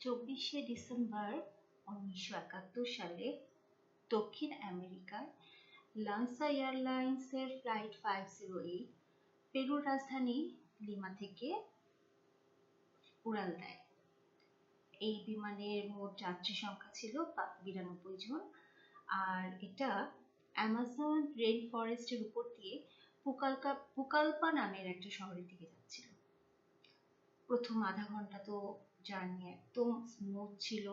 December 1971 সালে দক্ষিণ আমেরিকার লান্সা এয়ারলাইন্সের ফ্লাইট 508 পেরুর রাজধানী লিমা থেকে উড়াল দেয়। এই বিমানের মোট যাত্রী সংখ্যা ছিল 92 জন, আর এটা অ্যামাজন রেইন ফরেস্টের উপর দিয়ে পুকালপা নামের একটা শহরের দিকে যাচ্ছিল। প্রথম আধা ঘন্টা তো জার্নি একদম স্মুথ ছিল।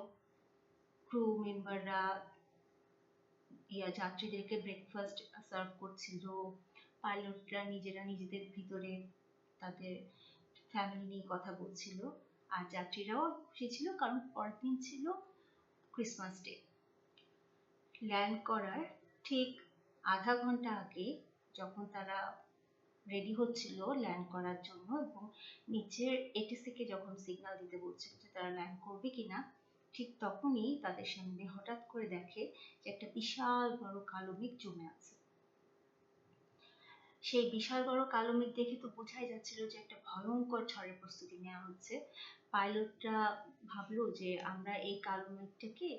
ক্রু মেম্বাররা যাত্রীদেরকে ব্রেকফাস্ট সার্ভ করছিল, পাইলটরা নিজেরা নিজেদের ভিতরে তাদের ফ্যামিলি নিয়ে কথা বলছিল, আর যাত্রীরাও খুশি ছিল কারণ পরের দিন ছিল ক্রিসমাস ডে। ল্যান্ড করার ঠিক আধা ঘন্টা আগে যখন তারা রেডি হচ্ছিল ল্যান্ড করার জন্য এবং নিচের এটিসিকে যখন সিগন্যাল দিতে বলছিল যে তারা ল্যান্ড করবে কিনা, ঠিক তখনই তাদের সামনে হঠাৎ করে দেখে যে একটা বিশাল বড় কালো মেঘ জমে আছে। সেই বিশাল বড় কালো মেঘ দেখে তো বোঝাই যাচ্ছিল যে একটা ভয়ঙ্কর ঝড়ের প্রস্তুতি নেওয়া হচ্ছে। পাইলটরা ভাবলো যে আমরা এই কালো মেঘটাকে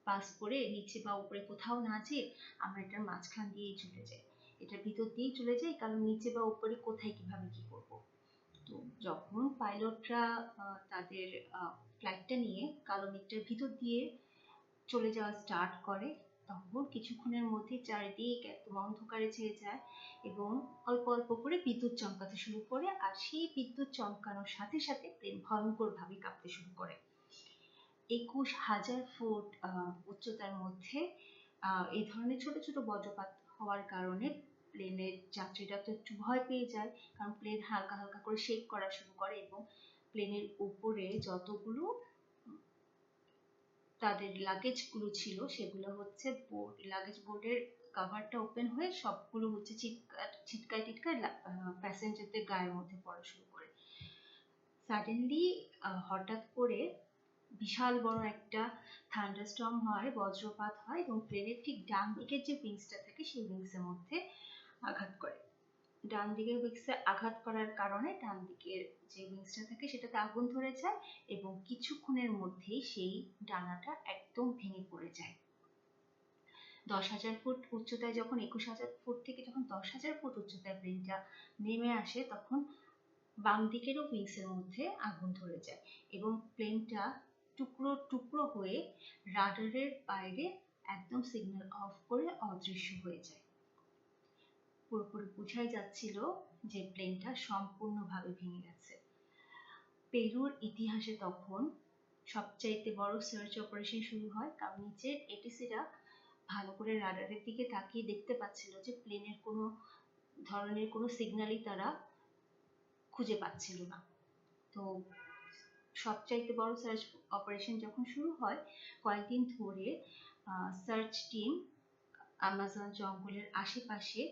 পাস করে নিচে বা উপরে কোথাও না যেয়ে আমরা এটার মাঝখান দিয়েই চলে যাই, এটার ভিতর দিয়েই চলে যাই, কারণ নিচে বা উপরে কোথায় কিভাবে কি করব। তো যখন পাইলটরা তাদের ফ্লাইটটা নিয়ে কালো মেঘটার ভিতর দিয়ে চলে যাওয়া স্টার্ট করে, তখন কিছুক্ষণের মধ্যে চারিদিক একদম অন্ধকারে ছেয়ে যায় এবং অল্প অল্প করে বিদ্যুৎ চমকাতে শুরু করে, আর সেই বিদ্যুৎ চমকানোর সাথে সাথে প্লেন ভয়ঙ্কর ভাবে কাঁপতে শুরু করে। 21,000 ফুট উচ্চতার মধ্যে এই ধরনের ছোট ছোট বজ্রপাত হওয়ার কারণে প্লেনের যাত্রীরা তো একটু ভয় পেয়ে যায়, কারণ প্লেন হালকা হালকা করে শেক করা শুরু করে এবং প্লেনের উপরে যতগুলো তাদের লাগেজ গুলো ছিল সেগুলো হচ্ছে লাগেজ বোর্ডের কভারটা ওপেন হয়ে সবগুলো হচ্ছে ছিটকায় প্যাসেঞ্জারদের গায়ের মধ্যে পড়া শুরু করে। সাডেনলি হঠাৎ করে বিশাল বড় একটা থান্ডারস্টর্ম হয়, বজ্রপাত হয় এবং প্লেনের ঠিক ডান দিকের যে উইংসটা থাকে সেই উইংসের মধ্যে আঘাত করে। ডান দিকের উইংসে আঘাত করার কারণে ডান দিকের যে উইংসটা থাকে সেটাতে আগুন ধরে যায় এবং কিছুক্ষণের মধ্যেই সেই ডানাটা একদম ভেঙে পড়ে যায়। 10,000 ফুট উচ্চতায় যখন 21,000 ফুট থেকে যখন 10,000 ফুট উচ্চতায় প্লেনটা নেমে আসে, তখন বাম দিকেরও উইংসের মধ্যে আগুন ধরে যায় এবং প্লেনটা টুকরো টুকরো হয়ে রাডারের বাইরে একদম সিগন্যাল অফ করে অদৃশ্য হয়ে যায়। পুরোপুরি বোঝাই যাচ্ছিল যে প্লেনটা সম্পূর্ণভাবে ভেঙে গেছে। পেরুর ইতিহাসে তখন সবচাইতে বড় সার্চ অপারেশন শুরু হয়, কারণ নিচের এটিসিরা ভালো করে রাডারের দিকে তাকিয়ে দেখতে পাচ্ছিল যে প্লেনের কোনো ধরনের কোনো সিগন্যালই তারা খুঁজে পাচ্ছিল না। তো সবচাইতে বড় সার্চ অপারেশন যখন শুরু হয়, কয়েকদিন ধরে সার্চ টিম অ্যামাজন জঙ্গলের আশেপাশে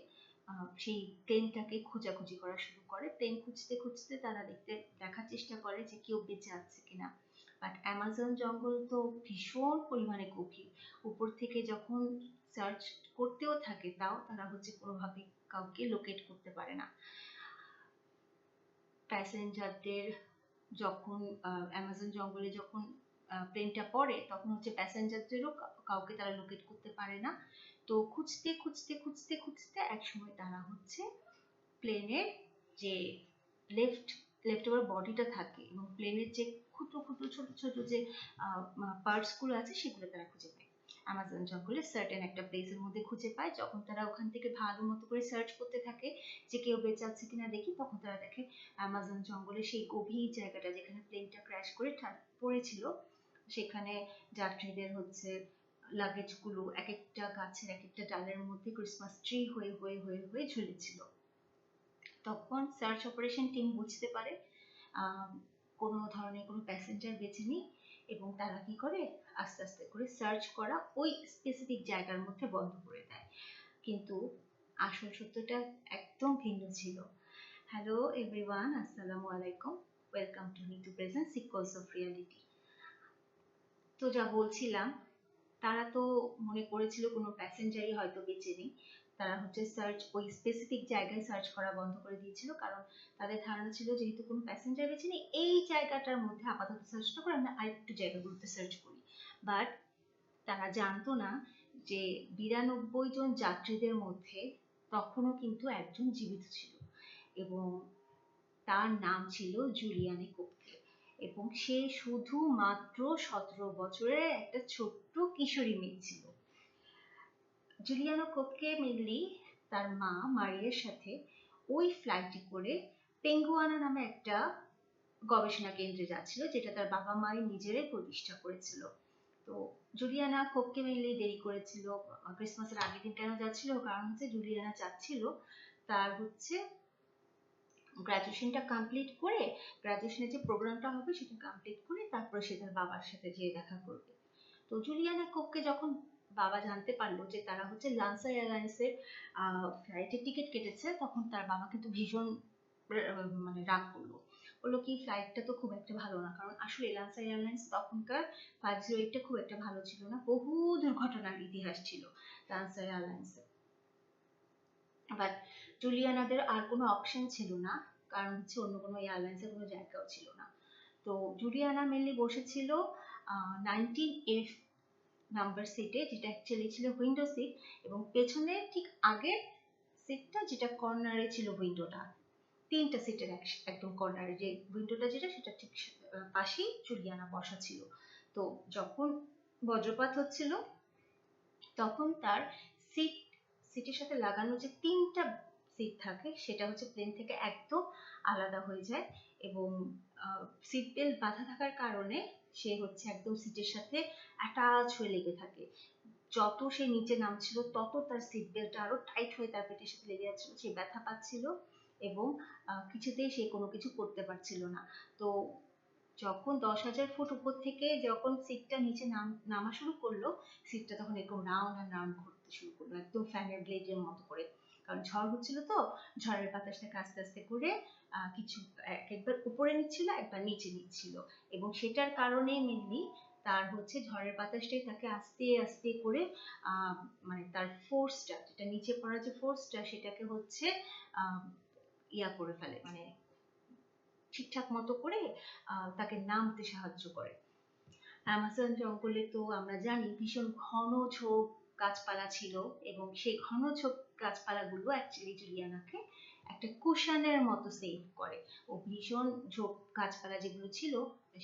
সেই প্লেনটাকে খোঁজাখুঁজি করা শুরু করে। প্লেন খুঁজতে খুঁজতে তারা দেখার চেষ্টা করে যে কেউ বেঁচে আছে কিনা, বাট অ্যামাজন জঙ্গল তো ভীষণ পরিমাণে গভীর, উপর থেকে যখন সার্চ করতেও থাকে তাও তারা হচ্ছে কোনোভাবে কাউকে লোকেট করতে পারে না। প্যাসেঞ্জারদের যখন অ্যামাজন জঙ্গলে যখন প্লেনটা পড়ে তখন হচ্ছে প্যাসেঞ্জারদেরও কাউকে তারা লোকেট করতে পারে না। তো খুঁজতে খুঁজতে খুঁজতে খুঁজতে একসময় তারা হচ্ছে প্লেনের যে লেফট ওভার বডিটা থাকে এবং প্লেনের যে ক্ষুদ্র ক্ষুদ্র ছোট ছোট যে পার্টস গুলো আছে সেগুলো তারা খুঁজে পায়। অ্যামাজন জঙ্গলে সার্টেন একটা প্লেসের মধ্যে খুঁজে পায়। যখন তারা ওখান থেকে ভালো মতো করে সার্চ করতে থাকে যে কেউ বেঁচে আছে কিনা দেখি, তখন তারা দেখে অ্যামাজন জঙ্গলে সেই গভীর জায়গাটা যেখানে প্লেনটা ক্র্যাশ করে পড়েছিল, সেখানে যাত্রীদের হচ্ছে লাগেজ গুলো এক একটা গাছের এক একটা ডালের মধ্যে ক্রিসমাস ট্রি হয়ে হয়ে হয়ে হয়ে ঝুলেছিল। তখন সার্চ অপারেশন টিম বুঝতে পারে কোনো ধরনের কোনো প্যাসেঞ্জার বেঁচে নেই এবং তারা কি করে আস্তে আস্তে করে সার্চ করা ওই স্পেসিফিক জায়গার মধ্যে বন্ধ করে দেয়। কিন্তু আসল সত্যটা একদম ভিন্ন ছিল। হ্যালো এভরিওয়ান, আসসালামু আলাইকুম, welcome to new to present sequence of reality. তো যা বলছিলাম, তারা তো মনে করেছিল কোনো প্যাসেঞ্জারই হয়তো বেঁচে নেই, তারা হচ্ছে সার্চ ওই স্পেসিফিক জায়গায় সার্চ করা বন্ধ করে দিয়েছিল, কারণ তাদের ধারণা ছিল যেহেতু কোনো প্যাসেঞ্জার বেশি নেই, এই জায়গাটার মধ্যে আপাতত সার্চটা করে আমরা আরেকটু জায়গাগুলোতে সার্চ করি। বাট তারা জানতো না যে 92 জন যাত্রীদের মধ্যে তখনও কিন্তু একজন জীবিত ছিল, এবং তার নাম ছিল জুলিয়ানা কোপকে, এবং সে শুধুমাত্র 17 বছরের একটা ছোট্ট কিশোরী মেয়ে ছিল। জুলিয়ানা কোপকে মেনলি তার মা মারিয়ার সাথে ওই ফ্লাইটে করে পেঙ্গুয়ানা নামে একটা গবেষণা কেন্দ্রে যাচ্ছিল, যেটা তার বাবা মাই নিজেরাই প্রতিষ্ঠা করেছিল। তো জুলিয়ানা কোপকে মেনলি দেরি করেছিল, ক্রিসমাসের আগের দিন কেন যাচ্ছিল, কারণ হচ্ছে জুলিয়ানা চাচ্ছিল তার হচ্ছে গ্রাজুয়েশনটা কমপ্লিট করে, গ্রাজুয়েশনের যে প্রোগ্রামটা হবে সেটা কমপ্লিট করে তারপর সে তার বাবার সাথে যেয়ে দেখা করবে। তো জুলিয়ানা কোপকে যখন বাবা জানতে পারলো যে তারা হচ্ছে লান্সা এয়ারলাইন্সের ফ্লাইটের টিকিট কেটেছে, তখন তার বাবা কিন্তু ভীষণ মানে রাগ করলো, বললো কি ফ্লাইটটা তো খুব একটা ভালো না, কারণ আসলে লান্সা এয়ারলাইন্স তখনকার 508টা খুব একটা ভালো ছিল না, বহু দুর্ঘটনার ইতিহাস ছিল লান্সা এয়ারলাইন্সে। বাট জুলিয়ানাদের আর কোনো অপশন ছিল না, কারণ হচ্ছে অন্য কোনো এয়ারলাইন্সের কোনো জায়গাও ছিল না। তো জুলিয়ানা মেনলি বসেছিল 19F নাম্বার সিটে, যেটা অ্যাকচুয়ালি ছিল উইন্ডো সিট, এবং পেছনে ঠিক আগের সিটটা যেটা কর্নারে ছিল উইন্ডোটা, 3টা সিটের একদম কর্নারে যে উইন্ডোটা যেটা সেটা ঠিক পাশেই জুলিয়ানা বসা ছিল। তো যখন বজ্রপাত হচ্ছিল তখন তার সিটের সাথে লাগানো যে 3টা সিট থাকে সেটা হচ্ছে প্লেন থেকে একদম আলাদা হয়ে যায়, এবং সিট বেল্ট বাঁধা থাকার কারণে সে হচ্ছে একদম সিটের সাথে অ্যাটাচ হয়ে লেগে থাকে। যত সে নিচে নামছিল তত তার সিট বেল্টটা আরো টাইট হয়ে তার পেটের সাথে লেগে যাচ্ছিল, সে ব্যথা পাচ্ছিল এবং কিছুতেই সে কোনো কিছু করতে পারছিল না। তো যখন 10,000 ফুট উপর থেকে যখন সিটটা নিচে নামা শুরু করলো, সিটটা তখন এরকম রাউন্ড আর রাউন্ড ঘুরতে শুরু করলো, একদম ফ্যানের ব্লেডের মতো করে, কারণ ঝড় হচ্ছিল, তো ঝড়ের বাতাসটাকে আস্তে আস্তে করে কিছু একবার উপরে নিচ্ছিল একবার নিচে নিচ্ছিল, এবং সেটার কারণে মেনলি তার হচ্ছে ঝড়ের বাতাসটাই তাকে আস্তে আস্তে করে মানে তার ফোর্সটা, যেটা নিচে পড়ার যে ফোর্সটা সেটাকে হচ্ছে ইয়া করে ফেলে, মানে ঠিকঠাক মতো করে তাকে নামতে সাহায্য করে। অ্যামাজন জঙ্গলে তো আমরা জানি ভীষণ ঘন ঝোপ গাছপালা ছিল, এবং সেই ঘন ঝোপ গাছপালাগুলো অ্যাকচুয়ালি জুলিয়ানাকে একটা কুশনের মতো সেভ করে। ও ভীষণ ঝোপ গাছপালা যেগুলো ছিল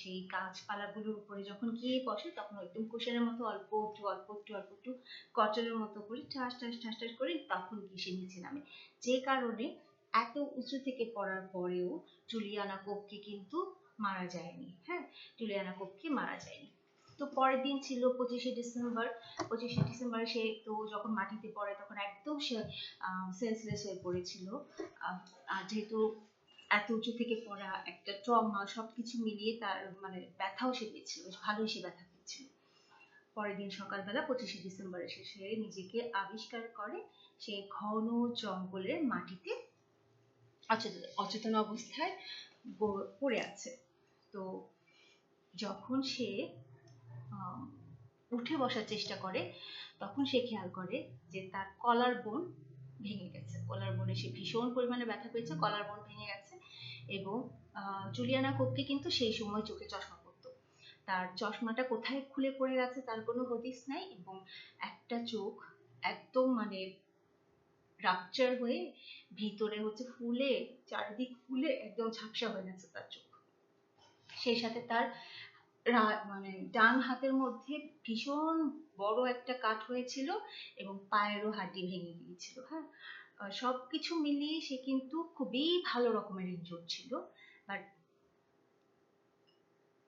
সেই গাছপালাগুলোর উপরে যখন গিয়ে বসে তখন একদম কুশনের মতো অল্প একটু অল্প একটু অল্প একটু কটনের মতো করে ঠাস ঠাস ঠাস ঠাস করে তখন গিয়ে সে নিচে নামে, যে কারণে এত উঁচু থেকে পড়ার পরেও জুলিয়ানা কোপকে কিন্তু মারা যায়নি। হ্যাঁ, জুলিয়ানা কোপকে মারা যায়নি। তো পরের দিন ছিল 25শে ডিসেম্বর। 25শে ডিসেম্বর সে তো যখন মাটিতে পড়ে তখন একদম সে সেন্সলেস হয়ে পড়েছিল, আর যেহেতু এত উঁচু থেকে পড়া একটা ট্রমা, সবকিছু মিলিয়ে তার মানে ব্যথাও সে পেয়েছিল, বেশ ভালোই সে ব্যথা পেয়েছিল। পরের দিন সকালবেলা 25শে ডিসেম্বর সে নিজেকে আবিষ্কার করে সে ঘন জঙ্গলের মাটিতে অচেতন অবস্থায় পড়ে আছে। তো যখন সে উঠে বসার চেষ্টা করে তখন সে খেয়াল করে যে তার কলার বোন ভেঙে গেছে, কলার বোনে সে ভীষণ পরিমাণে ব্যথা পেয়েছে, কলার বোন ভেঙে গেছে, এবং জুলিয়ানা কোপকে কিন্তু সেই সময় চোখে চশমা পরতো, তার চশমাটা কোথায় খুলে পড়ে গেছে তার কোনো হদিস নাই, এবং একটা চোখ একদম মানে রাপচার হয়ে ভিতরে হচ্ছে ফুলে, চারিদিক ফুলে একদম ঝাপসা হয়ে গেছে তার চোখ। সেই সাথে তার মানে ডান হাতের মধ্যে ভীষণ বড় একটা কাট হয়েছিল, এবং পায়েরও হাড্ডি ভেঙে গিয়েছিল। হ্যাঁ, সবকিছু মিলিয়ে সে কিন্তু খুবই ভালো রকমের ইনজুর্ড ছিল। বাট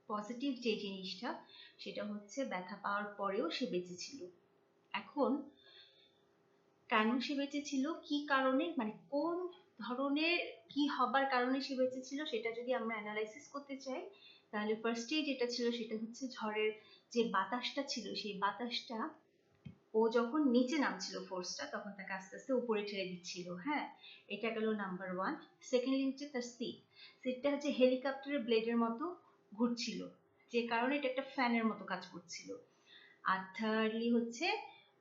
পজিটিভ যে জিনিসটা সেটা হচ্ছে ব্যথা পাওয়ার পরেও সে বেঁচে ছিল। এখন কেন সে বেঁচে ছিল, কি কারণে, মানে কোন ধরনের কি হবার কারণে সে বেঁচে ছিল, সেটা যদি আমরা অ্যানালাইসিস করতে চাই তাহলে ফার্স্টেই যেটা ছিল সেটা হচ্ছে ঝড়ের যে বাতাসটা ছিল সেই বাতাসটা ও যখন নিচে নামছিল ফোর্সটা তখন তাকে আস্তে আস্তে উপরে ঠেলে দিচ্ছিল। হ্যাঁ, এটা গেল নাম্বার 1। সেকেন্ডলি হচ্ছে তার সিটটা হচ্ছে হেলিকপ্টারের ব্লেডের মতো ঘুরছিল, যে কারণে এটা একটা ফ্যানের মতো কাজ করছিল। আর থার্ডলি হচ্ছে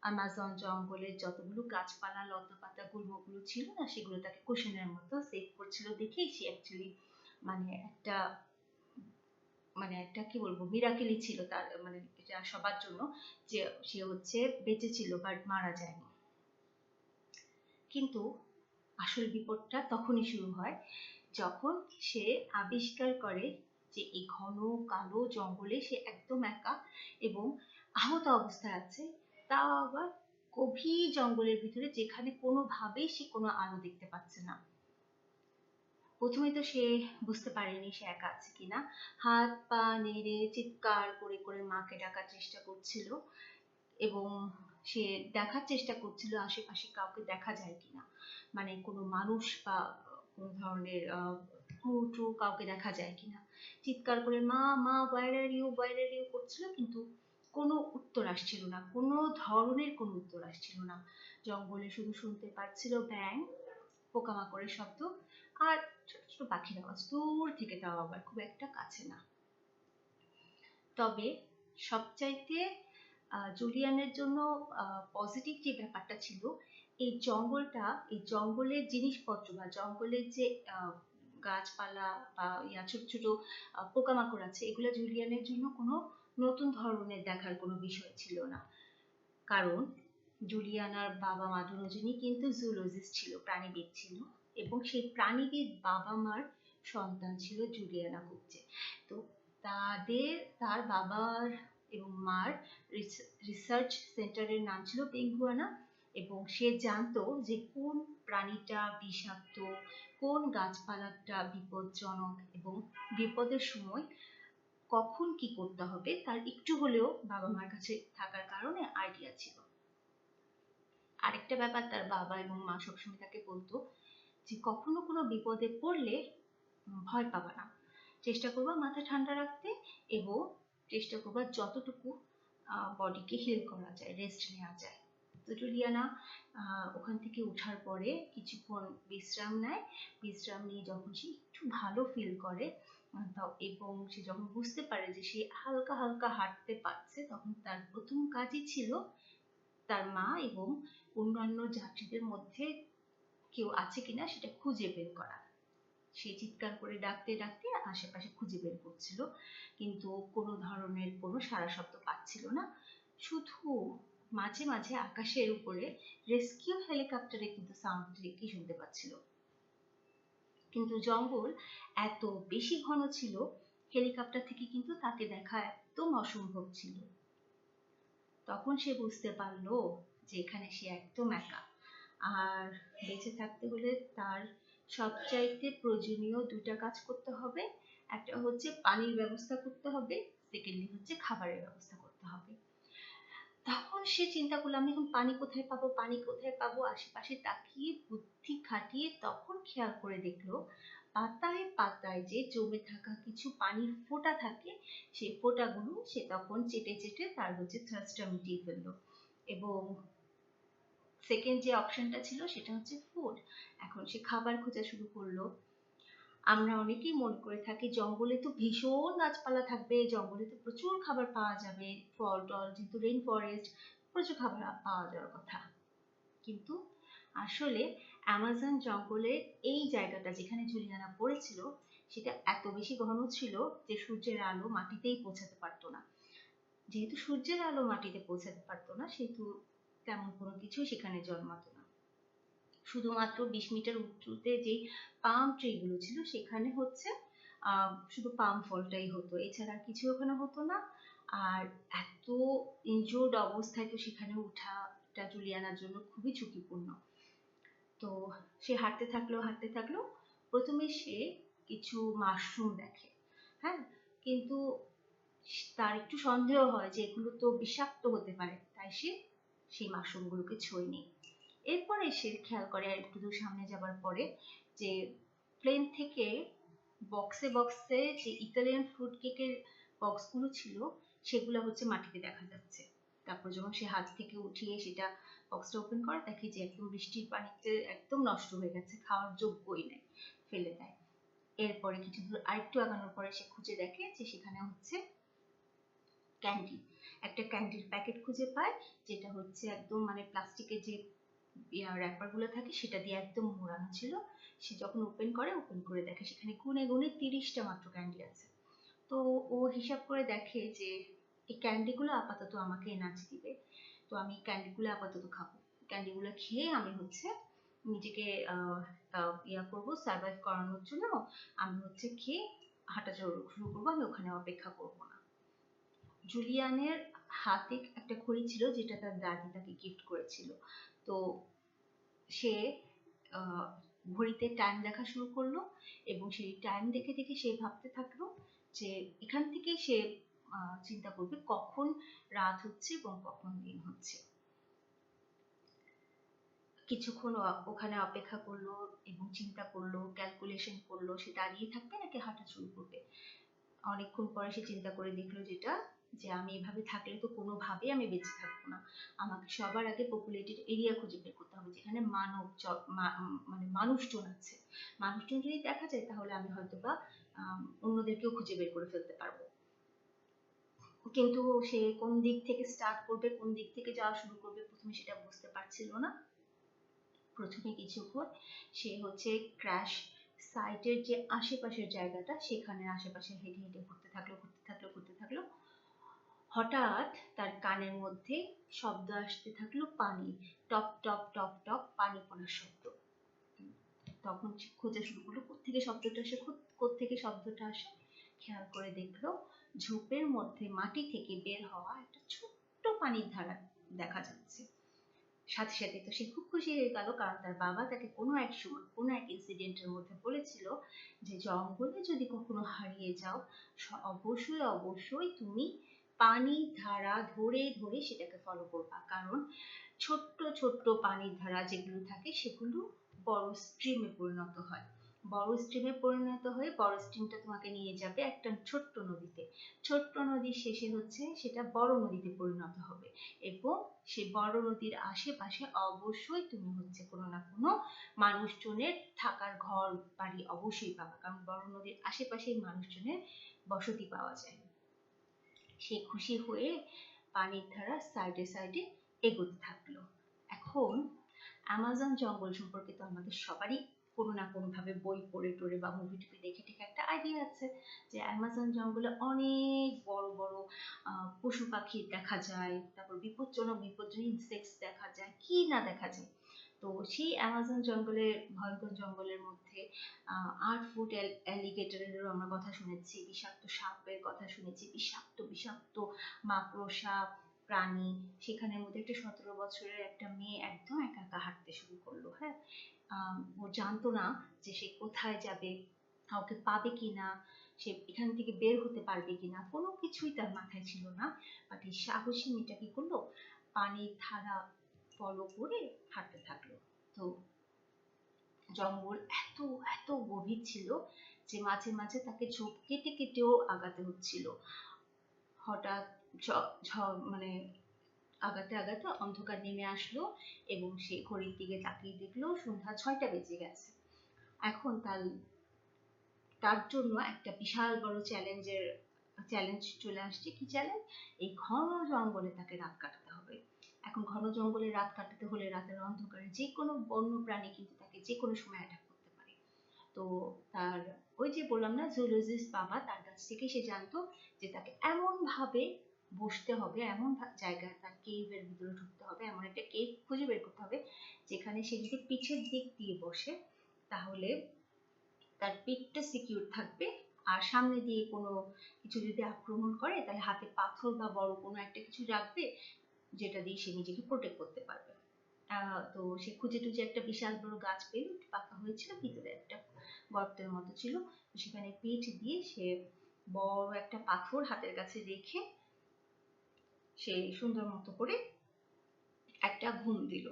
আমাজন জঙ্গলের যতগুলো গাছপালা লতাপাতা গুল্মগুলো ছিল না, সেগুলো তাকে কুশনের মতো সেভ করছিল দেখেই সে অ্যাকচুয়ালি মানে একটা কি বলবো, মিরাকেলই ছিল তার, মানে এটা সবার জন্য যে সে হচ্ছে বেঁচে ছিল বাট মারা যায়নি। কিন্তু আসল বিপদটা তখনই শুরু হয় যখন সে আবিষ্কার করে যে এই ঘন কালো জঙ্গলে সে একদম একা এবং আহত অবস্থায় আছে, তাও আবার গভীর জঙ্গলের ভিতরে, যেখানে কোনোভাবেই সে কোনো আলো দেখতে পাচ্ছে না। প্রথমে তো সে বুঝতে পারেনি সে একা আছে কিনা, হাত পা নেড়ে চিৎকার করে করে মাকে ডাকার চেষ্টা করছিল এবং সে দেখার চেষ্টা করছিল আশেপাশে কাউকে দেখা যায় কিনা, মানে কোনো মানুষ বা কোনো ধরনের ক্রু কাউকে দেখা যায় কিনা। চিৎকার করে মা মা where are you করছিল, কিন্তু কোনো উত্তর আসছিল না, কোনো ধরনের কোনো উত্তর আসছিল না। জঙ্গলে শুধু শুনতে পাচ্ছিল ব্যাং, পোকামাকড়ের শব্দ আর ছোট ছোট পাখির আওয়াজ দূর থেকে, তাও আবার খুব একটা কাছে না। তবে সবচাইতে জুলিয়ানের জন্য পজিটিভ যে ব্যাপারটা ছিল, এই জঙ্গলটা, এই জঙ্গলের জিনিসপত্র বা জঙ্গলের যে গাছপালা বা ছোট ছোট পোকামাকড় আছে, এগুলো জুলিয়ানের জন্য কোনো নতুন ধরনের দেখার কোনো বিষয় ছিল না। কারণ জুলিয়ানার বাবা মা দুজনই কিন্তু জুলজিস্ট ছিল, প্রাণীবিদ ছিল, এবং সেই প্রাণীবিদ বাবা মার সন্তান ছিল জুলিয়ানা কুকচে। তো তার বাবার এবং মার রিসার্চ সেন্টারের নাম ছিল পেঙ্গুয়ানা, এবং সে জানতো যে কোন প্রাণীটা বিষাক্ত, কোন গাছপালাটা বিপজ্জনক, এবং বিপদের সময় কখন কি করতে হবে তার একটু হলেও বাবা মার কাছে থাকার কারণে আইডিয়া ছিল। আরেকটা ব্যাপার, তার বাবা এবং মা সবসময় তাকে বলতো যে কখনো কোনো বিপদে পড়লে ভয় পাবা না, চেষ্টা করবা মাথা ঠান্ডা রাখতে এবং চেষ্টা করবা যতটুকু বডিকে হিল করা যায়, রেস্ট নেওয়া যায়। তো জুলিয়ানা ওখান থেকে ওঠার পরে কিছুক্ষণ বিশ্রাম নেয়। বিশ্রাম নিয়ে যখন সে একটু ভালো ফিল করে এবং সে যখন বুঝতে পারে যে সে হালকা হালকা হাঁটতে পারছে, তখন তার প্রথম কাজই ছিল তার মা এবং অন্যান্য যাত্রীদের মধ্যে কেউ আছে কিনা সেটা খুঁজে বের করা। সে চিৎকার করে ডাকতে ডাকতে আশেপাশে খুঁজে বের করছিল, কিন্তু কোনো ধরনের কোনো সাড়া শব্দ পাচ্ছিল না। শুধু মাঝে মাঝে আকাশের উপরে রেস্কিউ হেলিকপ্টারে কিন্তু সাউন্ড কি শুনতে পাচ্ছিল, কিন্তু জঙ্গল এত বেশি ঘন ছিল হেলিকপ্টার থেকে কিন্তু তাকে দেখা একদম অসম্ভব ছিল। তখন সে বুঝতে পারলো যে এখানে সে একদম একা, আর বেঁচে থাকতে হলে তার সবচাইতে প্রয়োজনীয় দুটা কাজ করতে হবে। একটা হচ্ছে পানির ব্যবস্থা করতে হবে, সেকেন্ডলি হচ্ছে খাবারের ব্যবস্থা করতে হবে। তখন সে চিন্তা করলো আমি এখন পানি কোথায় পাবো, পানি কোথায় পাবো, আশেপাশে তাকিয়ে বুদ্ধি খাটিয়ে তখন খেয়াল করে দেখলো পাতায় পাতায় যে জমে থাকা কিছু পানির ফোঁটা থাকে, সেই ফোঁটাগুলো সে তখন চেটে চেটে তার হচ্ছে থার্স্টটা মিটিয়ে ফেললো। এবং সেকেন্ড যে অপশনটা ছিল সেটা হচ্ছে ফুড। এখন সে খাবার খোঁজা শুরু করলো। আমরা অনেকেই মনে করে থাকি জঙ্গলে তো ভীষণ গাছপালা থাকবে, জঙ্গলে তো প্রচুর খাবার পাওয়া যাবে, ফল টল, যেহেতু রেইন ফরেস্ট, প্রচুর খাবার পাওয়া যাওয়ার কথা। কিন্তু আসলে অ্যামাজন জঙ্গলের এই জায়গাটা যেখানে জুলিয়ানা পড়েছিল, সেটা এত বেশি ঘন ছিল যে সূর্যের আলো মাটিতেই পৌঁছাতে পারতো না। যেহেতু সূর্যের আলো মাটিতে পৌঁছাতে পারতো না, সেহেতু তেমন কোনো কিছুই সেখানে জন্মাতো না। শুধুমাত্র 20 মিটার উঁচুতে যে পাম ট্রি গুলো ছিল সেখানে হচ্ছে শুধু পাম ফলটাই হতো, এছাড়া কিছু ওখানে হতো না। আর এত ইনজুর্ড অবস্থায় তো সেখানে ওঠাটা জুলিয়ানার জন্য খুবই ঝুঁকিপূর্ণ। তো সে হাঁটতে থাকলো। প্রথমে সে কিছু মাশরুম দেখে, হ্যাঁ, কিন্তু তার একটু সন্দেহ হয় যে এগুলো তো বিষাক্ত হতে পারে, তাই সে সেই মাশরুমগুলোকে ছোঁয়নি। এরপরে সে খেয়াল করে আর একটু দূর সামনে যাবার পরে যে প্লেন থেকে বক্সে বক্সে যে ইতালিয়ান ফ্রুট কেকের বক্সগুলো ছিল সেগুলো হচ্ছে মাটিতে দেখা যাচ্ছে। তারপর যখন সে হাত থেকে উঠিয়ে সেটা বক্সটা ওপেন করে, দেখে যে একদম বৃষ্টির পানিতে একদম নষ্ট হয়ে গেছে, খাওয়ার যোগ্যই নেই, ফেলে দেয়। এরপরে কিছু দূর আরেকটু আগানোর পরে সে খুঁজে দেখে যে সেখানে হচ্ছে ক্যান্ডি, একটা ক্যান্ডির প্যাকেট খুঁজে পায়, যেটা হচ্ছে একদম মানে প্লাস্টিকের যে র্যাপার গুলো থাকে সেটা দিয়ে একদম মোড়ানো ছিল। সে যখন ওপেন করে দেখে সেখানে গুনে গুনে 30টা মাত্র ক্যান্ডি আছে। তো ও হিসাব করে দেখে যে এই ক্যান্ডি গুলো আপাতত আমাকে এনার্জি দিবে, তো আমি ক্যান্ডি গুলো আপাতত খাবো, ক্যান্ডি গুলো খেয়ে আমি হচ্ছে নিজেকে করবো, সার্ভাইভ করানোর জন্য আমি হচ্ছে খেয়ে হাঁটা শুরু করবো, আমি ওখানে অপেক্ষা করবো না। জুলিয়ানের হাতে একটা ঘড়ি ছিল যেটা তার দাদি তাকে গিফট করেছিল। তো সে ঘড়িতে টাইম দেখা শুরু করলো এবং সেই টাইম দেখে দেখে সে ভাবতে থাকলো যে এখান থেকে সে চিন্তা করবে কখন রাত হচ্ছে এবং কখন দিন হচ্ছে। কিছুক্ষণ ওখানে অপেক্ষা করলো এবং চিন্তা করলো, ক্যালকুলেশন করলো সে দাঁড়িয়ে থাকবে নাকি হাঁটা শুরু করবে। অনেকক্ষণ পরে সে চিন্তা করে দেখলো যে আমি এভাবে থাকলে তো কোনোভাবেই আমি বেঁচে থাকবো না, আমাকে সবার আগে পপুলেটেড এরিয়া খুঁজে বের করতে হবে যেখানে মানে মানুষজন আছে। মানুষজন যদি দেখা যায় তাহলে আমি হয়তোবা অন্যদেরকেও খুঁজে বের করে ফেলতে পারবো। কিন্তু সে কোন দিক থেকে স্টার্ট করবে, কোন দিক থেকে যাওয়া শুরু করবে প্রথমে সেটা বুঝতে পারছিল না। প্রথমে কিছুক্ষণ সে হচ্ছে ক্র্যাশ সাইটের যে আশেপাশের জায়গাটা সেখানে আশেপাশে হেঁটে হেঁটে ঘুরতে থাকলো। হঠাৎ তার কানের মধ্যে শব্দ আসতে থাকলো, পানি টপ টপ টপ টপ পানি পড়ার শব্দ। তখন সে খোঁজা শুরু করলো কোত্থেকে শব্দটা আসে। খেয়াল করে দেখলো ঝোপের মধ্যে মাটি থেকে বের হওয়া একটা ছোট্ট পানির ধারা দেখা যাচ্ছে। সাথে সাথে তো সে খুব খুশি হয়ে গেল, কারণ তার বাবা তাকে কোনো এক সময় কোনো এক ইনসিডেন্টের মধ্যে বলেছিল যে জঙ্গলে যদি কখনো হারিয়ে যাও অবশ্যই অবশ্যই তুমি পানির ধারা ধরে ধরে সেটাকে ফলো করবা, কারণ ছোট্ট ছোট্ট পানির ধারা যেগুলো থাকে সেগুলো বড় স্ট্রিমে পরিণত হয়, বড় স্ট্রিমে পরিণত হয়ে বড় স্ট্রিমটা তোমাকে নিয়ে যাবে একটা ছোট্ট নদীতে, ছোট্ট নদীর শেষে হচ্ছে সেটা বড় নদীতে পরিণত হবে এবং সেই বড় নদীর আশেপাশে অবশ্যই তুমি হচ্ছে কোনো না কোনো মানুষজনের থাকার ঘর বাড়ি অবশ্যই পাবা, কারণ বড় নদীর আশেপাশে মানুষজনের বসতি পাওয়া যায়। সে খুশি হয়ে পানির ধারা সাইডে সাইডে এগোতে থাকলো। এখন অ্যামাজন জঙ্গল সম্পর্কে তো আমাদের সবারই কোনো না কোনো ভাবে বই পড়ে টড়ে বা মুভি টুভি দেখে ঠিক একটা আইডিয়া আছে যে অ্যামাজন জঙ্গলে অনেক বড় বড় পশু পাখি দেখা যায়, তারপর বিপজ্জনক ইনসেক্টস দেখা যায়, কি না দেখা যায়। তো সেই অ্যামাজন জঙ্গলের ভয়ঙ্কর জঙ্গলের মধ্যে 8 ফুট অ্যালিগেটরেরও আমরা কথা শুনেছি, বিষাক্ত সাপের কথা শুনেছি, বিষাক্ত বিষাক্ত মাকড়সা প্রাণী। সেখানের মধ্যে একটা 17 বছরের একটা মেয়ে একদম একা একা হাঁটতে শুরু করলো। হ্যাঁ, ও জানতো না যে সে কোথায় যাবে, কাউকে পাবে কিনা, সে এখান থেকে বের হতে পারবে কিনা, কোনো কিছুই তার মাথায় ছিল না। বাট এই সাহসী মেয়েটা কি করলো, পানির ধারা ফলো করে হাঁটতে থাকলো। তো জঙ্গল এত এত গভীর ছিল যে মাঝে মাঝে তাকে ঝোপ কেটে কেটেও আগাতে হচ্ছিল। হঠাৎ মানে আগাতে আগাতে অন্ধকার নেমে আসলো এবং সে ঘড়ির দিকে তাকিয়ে দেখলো সন্ধ্যা 6টা বেজে গেছে। এখন তার জন্য একটা বিশাল বড় চ্যালেঞ্জ চলে আসছে। কি চ্যালেঞ্জ? এই ঘন জঙ্গলে তাকে রাত কাটাতে হবে। এখন ঘন জঙ্গলে রাত কাটাতে হলে রাতের অন্ধকারে যে কোনো বন্য প্রাণী কিন্তু তাকে যে কোনো সময় অ্যাটাক করতে পারে। তো তার ওই যে বললাম না জুলজিস্ট বাবা, তার কাছ থেকে সে জানতো যে তাকে এমন ভাবে বসতে হবে, এমন জায়গায় তার কেভের ভিতরে ঢুকতে হবে, এমন একটা কেভ খুঁজে বের করতে হবে যেখানে সে যদি পিছের দিক দিয়ে বসে তাহলে তার পিঠটা সিকিউর থাকবে, আর সামনে দিয়ে কোনো কিছু যদি আক্রমণ করে তাহলে হাতে পাথর বা বড় কোনো একটা কিছু রাখবে যেটা দিয়ে সে নিজেকে প্রোটেক্ট করতে পারবে। তো সে খুঁজে টুজে একটা বিশাল বড় গাছ পেল, পাকা হয়েছিল, ভিতরে একটা গর্তের মতো ছিল, সেখানে পিঠ দিয়ে সে বড় একটা পাথর হাতের কাছে রেখে সে সুন্দর মতো করে একটা ঘুম দিল।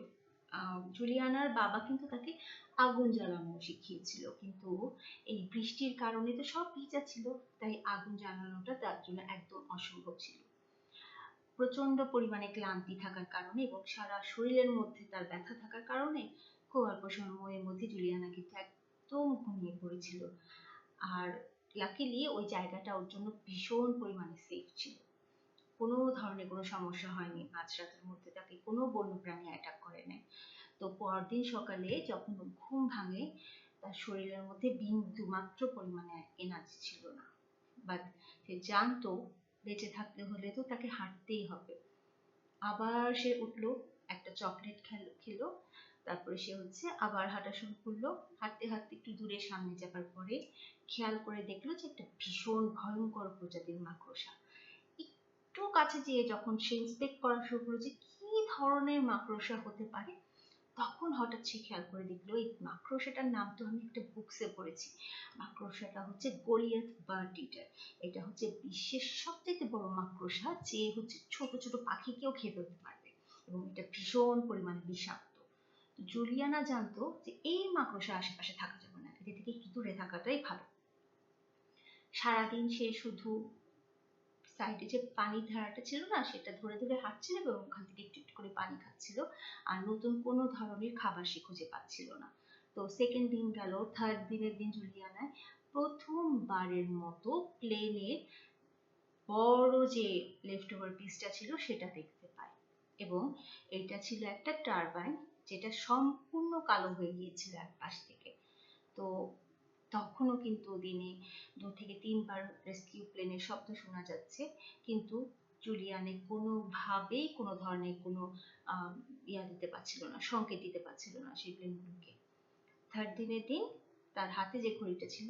জুলিয়ানার বাবা কিন্তু তাকে আগুন জ্বালানো শিখিয়েছিল, কিন্তু এই বৃষ্টির কারণে তো সব ভিজা ছিল, তাই আগুন জ্বালানোটা তার জন্য একদম অসম্ভব ছিল। প্রচন্ড পরিমাণে ক্লান্তি থাকার কারণে এবং সারা শরীরের মধ্যে তার ব্যথা থাকার কারণে খুব অল্প সময়ের মধ্যে জুলিয়ানা কিন্তু একদম ঘুমিয়ে পড়েছিল। আর লাকিলি ওই জায়গাটা ওর জন্য ভীষণ পরিমাণে সেফ ছিল। কোনো ধরনের কোনো সমস্যা হয়নি, মাঝরাতের মধ্যে তাকে কোনো বন্য প্রাণী অ্যাটাক করে নাই। তো পরদিন সকালে যখন ওর ঘুম ভাঙে, তার শরীরের মধ্যে বিন্দু মাত্র পরিমাণে এনার্জি ছিল না, বাট সে জানতো বেঁচে থাকতে হলে তো তাকে হাঁটতেই হবে। আবার সে উঠলো, একটা চকলেট খেলো, তারপরে সে আবার হাঁটা শুরু করলো। হাঁটতে হাঁটতে একটু দূরে সামনে যাবার পরে খেয়াল করে দেখলো যে একটা ভীষণ ভয়ঙ্কর প্রজাতির মাকড়সা। একটু কাছে যেয়ে যখন সে ইন্সপেক্ট করা শুরু করলো যে কি ধরনের মাকড়সা হতে পারে, তখন হঠাৎ সে খেয়াল করে দেখলো এই মাকড়সাটার নাম তো আমি একটা বুকসে পড়েছি। মাকড়সাটা গোলিয়াথ বার্ড ইটার। এটা বিশ্বের সবচেয়ে বড় মাকড়সা, যে ছোট ছোট পাখিকেও খেয়ে ফেলতে পারবে, এবং এটা ভীষণ পরিমাণে বিষাক্ত। জুলিয়ানা জানতো যে এই মাকড়সা আশেপাশে থাকা যাবে না, এদের থেকে একটু দূরে থাকাটাই ভালো। সারাদিন সে শুধু সাইডে যে পানির ধারাটা ছিল না, সেটা ধরে ধরে হাঁটছিল এবং ওখান থেকে একটু একটু করে পানি খাচ্ছিল, আর নতুন কোনো ধরনের খাবার সে খুঁজে পাচ্ছিল না। তো সেকেন্ড দিন গেল, থার্ড দিনের দিন জুলিয়ানায় প্রথমবারের মতো প্লেনের বড় যে লেফট ওভার পিসটা ছিল সেটা দেখতে পায়, এবং এটা ছিল একটা টারবাইন, যেটা সম্পূর্ণ কালো হয়ে গিয়েছিল এক পাশ থেকে। তো তখনও কিন্তু দিনে 2 থেকে 3 বার রেস্কিউ প্লেনের শব্দ শোনা যাচ্ছে, কিন্তু জুলিয়ানে কোনোভাবেই কোনো ধরনের কোনো দিতে পারছিল না, সংকেত দিতে পারছিল না সেই প্লেনগুলোকে। থার্ড দিনের দিন তার হাতে যে ঘড়িটা ছিল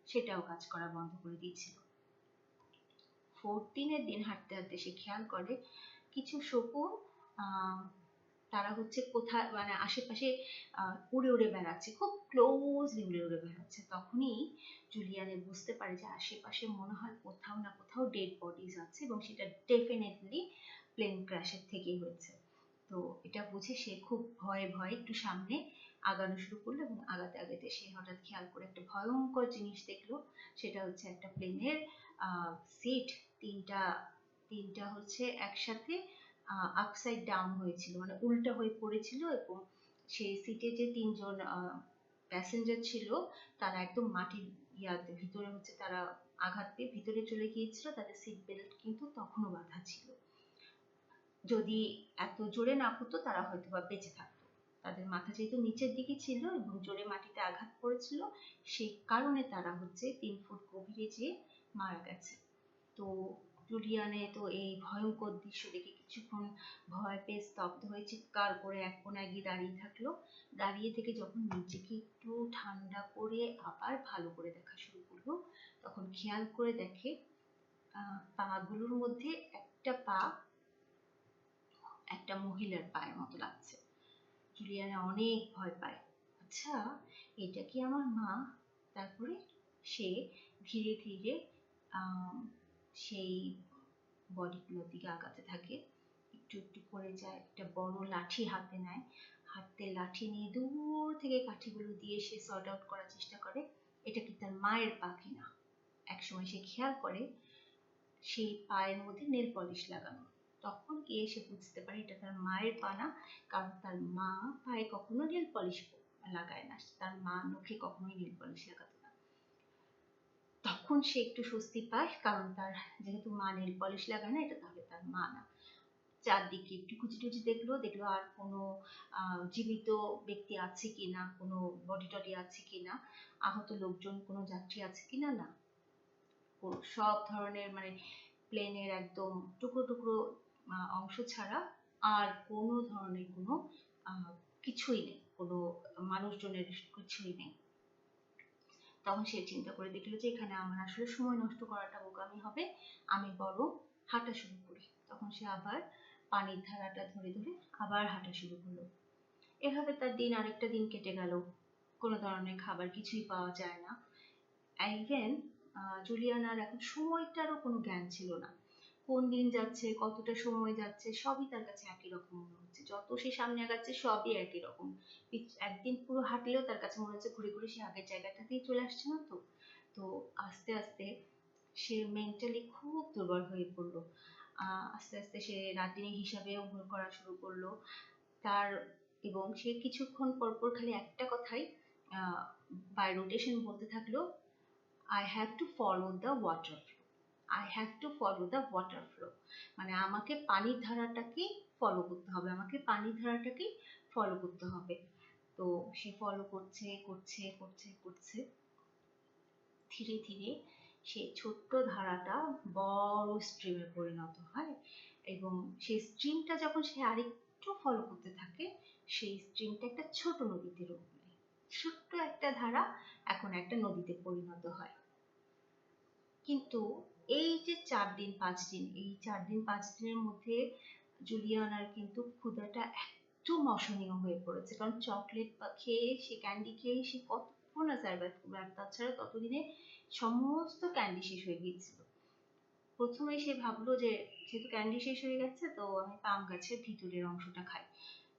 সেটাও কাজ করা বন্ধ করে দিয়েছিল। ফোর্থ দিনের দিন হাঁটতে হাঁটতে সে খেয়াল করে কিছু শকুন তারা কোথায় মানে আশেপাশে উড়ে উড়ে বেড়াচ্ছে, খুব ক্লোজলি উড়ে উড়ে বেড়াচ্ছে। তখনই জুলিয়ানে বুঝতে পারে যে আশেপাশে মনে হয় কোথাও না কোথাও ডেড বডিজ আছে, এবং সেটা ডেফিনেটলি প্লেন ক্র্যাশের থেকেই হয়েছে। তো এটা বুঝে সে খুব ভয়ে ভয়ে একটু সামনে আগানো শুরু করলো, এবং আগাতে আগাতে সে হঠাৎ খেয়াল করে একটা ভয়ঙ্কর জিনিস দেখলো। সেটা একটা প্লেনের সিট তিনটা তিনটা একসাথে আপসাইড ডাউন হয়েছিল, মানে উল্টা হয়ে পড়েছিল, এবং সেই সিটে যে 3 জন প্যাসেঞ্জার ছিল তারা একদম মাটির ভিতরে তারা আঘাত পেয়ে ভিতরে চলে গিয়েছিল। তাদের সিট বেল্ট কিন্তু তখনও বাঁধা ছিল। যদি এত জোরে না পড়তো তারা হয়তো বা বেঁচে থাকতো। তাদের মাথা যেহেতু নিচের দিকে ছিল এবং জোরে মাটিতে আঘাত পড়েছিল, সেই কারণে তারা 3 ফুট গভীরে যেয়ে মারা গেছে। তো জুলিয়ানে তো এই ভয়ঙ্কর দৃশ্য দেখে কিছুক্ষণ ভয় পেয়ে স্তব্ধ হয়ে চিৎকার করে এক কোনায় গিয়ে দাঁড়িয়ে থাকলো। দাঁড়িয়ে থেকে যখন নিজেকে একটু ঠান্ডা করে আবার ভালো করে দেখা শুরু করলো, তখন খেয়াল করে দেখে পাগুলোর মধ্যে একটা পা একটা মহিলার পায়ের মতো লাগছে। জুলিয়ানা অনেক ভয় পায়, আচ্ছা এটা কি আমার মা? তারপরে সে ধীরে ধীরে সেই বডিগুলোর দিকে আগাতে থাকে, একটু একটু করে যায়, একটা বড় লাঠি হাতে নেয়, হাতে লাঠি নিয়ে দূর থেকে কাঠিগুলো দিয়ে সে সর্ট আউট করার চেষ্টা করে এটা কি তার মায়ের পা কিনা। একসময় সে খেয়াল করে সেই পায়ের মধ্যে নেল পলিশ লাগানো। তখন গিয়ে সে বুঝতে পারে এটা তার মায়ের পা না, কারণ তার মা পায়ে কখনো নেল পলিশ লাগায় না, তার মা নখে কখনোই নেল পলিশ লাগাতো না। তখন সে একটু স্বস্তি পায়, কারণ তার যেহেতু মা নেল পলিশ লাগায় না, এটা তাহলে তার মা না। চারদিকে একটু খুঁজে টুজি দেখলো আর কোনো জীবিত ব্যক্তি আছে কিনা, কোনো বডি টডি আছে কিনা, আহত লোকজন কোনো যাত্রী আছে কিনা, না। সব ধরনের মানে প্লেনের একদম টুকরো টুকরো অংশ ছাড়া আর কোনো ধরনের কোনো কিছুই নেই, কোনো মানুষজনের কিছুই নেই। তখন সে চিন্তা করে দেখলো যে এখানে আমার আসলে সময় নষ্ট করাটা বোকামি হবে, আমি বরং হাঁটা শুরু করি। তখন সে আবার পানির ধারাটা ধরে ধরে আবার হাঁটা শুরু করলো। এভাবে তার দিন আরেকটা দিন কেটে গেল, কোনো ধরনের খাবার কিছুই পাওয়া যায় না। ইভেন জুলিয়ানার এখন সময়টারও কোনো জ্ঞান ছিল না, কোন দিন যাচ্ছে, কতটা সময় যাচ্ছে, সবই তার কাছে একই রকম মনে হচ্ছে। যত সে সামনে আগাচ্ছে সবই একই রকম। একদিন পুরো হাঁটলেও তার কাছে মনে হচ্ছে ঘুরে ঘুরে সে আগের জায়গাটাতেই চলে আসছে না তো। তো আস্তে আস্তে সে মেন্টালি খুব দুর্বল হয়ে পড়লো। আস্তে আস্তে সে রাঁধুনি হিসাবেও ভুল করা শুরু করলো তার, এবং সে কিছুক্ষণ পর পর খালি একটা কথাই বাই রোটেশন বলতে থাকলো, I have to follow the water flow. I have to follow the water flow, মানে আমাকে পানির ধারাটাকেই ফলো করতে হবে, আমাকে পানির ধারাটাকেই ফলো করতে হবে। তো সে ফলো করছে করছে করছে করছে, ধীরে ধীরে সেই ছোট্ট ধারাটা বড় স্ট্রিমে পরিণত হয়, এবং সেই স্ট্রিমটা যখন সে আরেকটু ফলো করতে থাকে, সেই স্ট্রিমটা একটা ছোট নদীতে রূপ নেয়। ছোট্ট একটা ধারা এখন একটা নদীতে পরিণত হয়। কিন্তু এই যে 4 দিন 5 দিন, এই 4 দিন 5 দিনের মধ্যে জুলিয়ানার কিন্তু ক্ষুধাটা একদম অসহনীয় হয়ে পড়েছে, কারণ চকলেট খেয়ে, সে ক্যান্ডি খেয়ে সে কতক্ষণ না সার্ভাইভ করবে, আর তাছাড়া ততদিনে সমস্ত ক্যান্ডি শেষ হয়ে গিয়েছিল। প্রথমে সে ভাবলো যে যেহেতু ক্যান্ডি শেষ হয়ে গেছে, তো আমি পাম গাছের ভিতরের অংশটা খাই,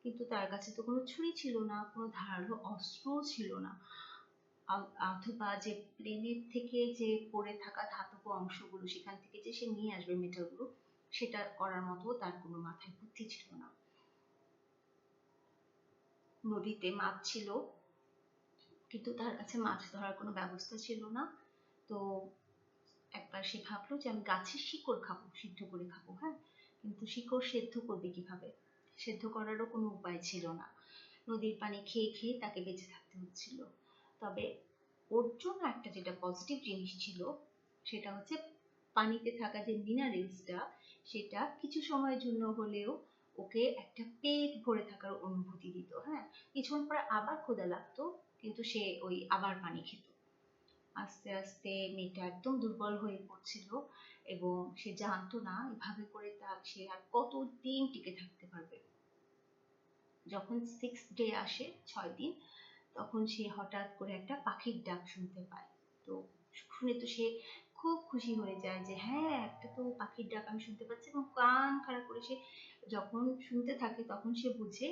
কিন্তু তার কাছে তো কোনো ছুরি ছিল না, কোনো ধারালো অস্ত্রও ছিল না, অথবা যে প্লেনের থেকে যে পড়ে থাকা ধাতব অংশগুলো সেখান থেকে যে সে নিয়ে আসবে মেটালগুলো, সেটা করার মতো তার কোনো মাথায় বুদ্ধি ছিল না। নদীতে মাছ ছিল, কিন্তু তার কাছে মাছ ধরার কোনো ব্যবস্থা ছিল না। তো একবার সে ভাবলো যে আমি গাছের শিকড় খাবো, সিদ্ধ করে খাবো। হ্যাঁ, কিন্তু শিকড় সেদ্ধ করবে কিভাবে? সেদ্ধ করারও কোনো উপায় ছিল না। নদীর পানি খেয়ে খেয়ে তাকে বেঁচে থাকতে হচ্ছিল। তবে ওর জন্য একটা যেটা পজিটিভ জিনিস ছিল, সেটা হচ্ছে পানিতে থাকা যে মিনারেলসটা, সেটা কিছু সময়ের জন্য হলেও ওকে একটা পেট ভরে থাকার অনুভূতি দিত। হ্যাঁ, কিছুক্ষণ পরে আবার ক্ষুধা লাগতো, কিন্তু সে ওই আবার পানি খেত। আস্তে আস্তে মেয়েটা একদম দুর্বল হয়ে পড়ছিল, এবং সে জানতো না এভাবে করে সে আর কতদিন টিকে থাকতে পারবে। যখন 6th ডে আসে, 6 দিন, তখন সে হঠাৎ করে একটা পাখির ডাক শুনতে পায়। তো শুনে তো সে খুব খুশি হয়ে যায় যে হ্যাঁ, একটা তো পাখির ডাক আমি শুনতে পাচ্ছি, এবং কান খাড়া করে সে যখন শুনতে থাকে, তখন সে বুঝে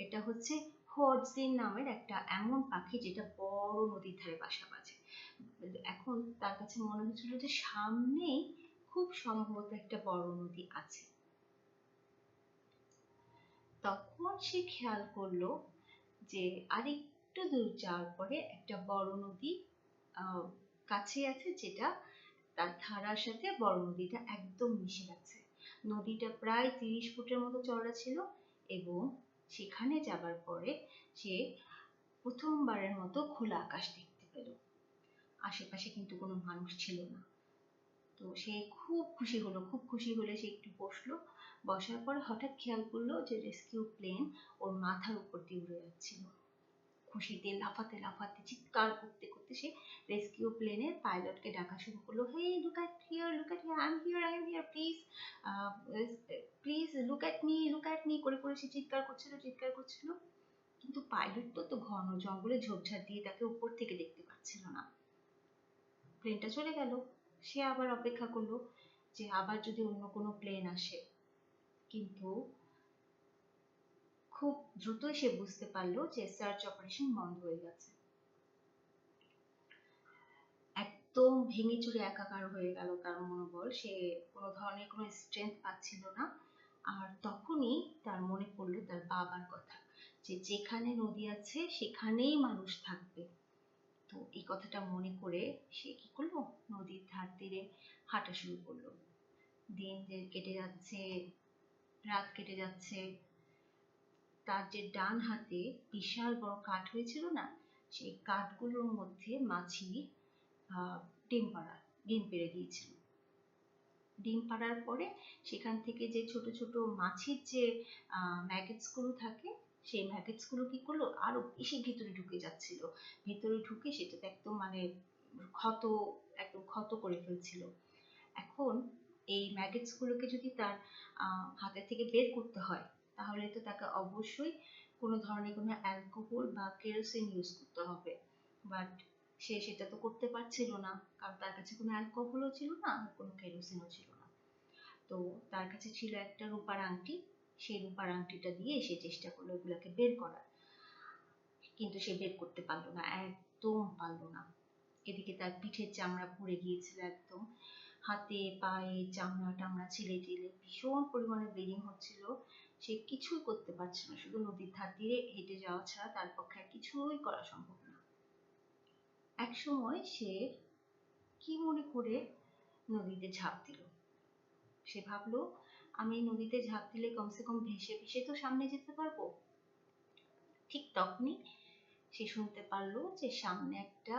এটা হচ্ছে হোয়াটজিন নামের একটা এমন পাখি যেটা বড় নদীর ধারে বাসা বাঁধে। এখন তার কাছে মনে হচ্ছিল যে সামনেই খুব সম্ভবত একটা বড় নদী আছে। তখন সে খেয়াল করলো যে আরেকটু দূর যাওয়ার পরে একটা বড় নদী কাছে আছে, যেটা তার ধারার সাথে বড় নদীটা একদম মিশে গেছে। নদীটা প্রায় 30 ফুটের মতো চওড়া ছিল, এবং সেখানে যাবার পরে সে প্রথমবারের মতো খোলা আকাশ দেখতে পেল। আশেপাশে কিন্তু কোনো মানুষ ছিল না। তো সে খুব খুশি হলো, খুব খুশি হলে সে একটু বসলো। বসার পর হঠাৎ খেয়াল করলো যে রেস্কিউ প্লেন ওর মাথার উপর দিয়ে উড়ে যাচ্ছিল। খুশিতে লাফাতে লাফাতে চিৎকার করতে করতে সে রেস্কিউ প্লেনের পাইলটকে ডাকা শুরু করলো, hey look at here, look at here, I am here, please please look at me করে করে সে চিৎকার করছিল, চিৎকার করছিল। কিন্তু পাইলট তো ঘন জঙ্গলে ঝোপঝাড় দিয়ে তাকে উপর থেকে দেখতে পাচ্ছিল না। প্লেনটা চলে গেল। সে আবার অপেক্ষা করলো যে আবার যদি অন্য কোনো প্লেন আসে, কিন্তু খুব দ্রুতই সে বুঝতে পারলো যে সার্চ অপারেশন বন্ধ হয়ে গেছে। একদম ভেঙে চুরে একাকার হয়ে গেল তার মনোবল, সে কোনো ধরনের কোনো স্ট্রেংথ পাচ্ছিল না। আর তখনই তার মনে পড়লো তার বাবার কথা, যে যেখানে নদী আছে সেখানেই মানুষ থাকবে। তো এই কথাটা মনে করে সে কি করলো, নদীর ধার তীরে হাঁটা শুরু করলো। দিন কেটে যাচ্ছে, রাত কেটে যাচ্ছে। তার যে ডান হাতে বিশাল বড় কাঠ হয়েছিল না, সেই কাঠগুলোর মধ্যে মাছি ডিম পাড়া, ডিম পেড়ে দিয়েছিল। ডিম পাড়ার পরে সেখান থেকে যে ছোট ছোট মাছির যে ম্যাগেটস গুলো থাকে, সেই ম্যাগেটস গুলো কি করলো, আরো বেশি ভিতরে ঢুকে যাচ্ছিল। ভিতরে ঢুকে সেটাতে একদম মানে ক্ষত, একদম ক্ষত করে ফেলছিল। এখন এই ম্যাগেটস গুলোকে যদি তার হাতে থেকে বের করতে হয়, তাহলে তো তাকে অবশ্যই কোনো ধরনের কোনো অ্যালকোহল বা কেরোসিন ইউজ করতে হবে। বাট সে সেটা তো করতে পারছিল না, কারণ তার কাছে কোনো অ্যালকোহলও ছিল না, আর কোনো কেরোসিনও ছিল না। তো তার কাছে ছিল একটা রূপার আংটি। সেই রূপার আংটিটা দিয়ে সে চেষ্টা করলো এগুলাকে বের করার, কিন্তু সে বের করতে পারলো না, একদম পারলো না। এদিকে তার পিঠের চামড়া পুড়ে গিয়েছিল একদম, হাতে পায়ে চামড়া টামড়া ছিলে টিলে ভীষণ পরিমাণে ব্লিডিং হচ্ছিল। সে কিছুই করতে পারছিল না, শুধু নদীর ধার দিয়ে হেঁটে যাওয়া ছাড়া তার পক্ষে আর কিছুই করা সম্ভব না। এক সময় সে কি মনে করে নদীতে ঝাঁপ দিল। সে ভাবলো আমি নদীতে ঝাঁপ দিলে কমসে কম ভেসে ভেসে তো সামনে যেতে পারবো। ঠিক তখনই সে শুনতে পারলো যে সামনে একটা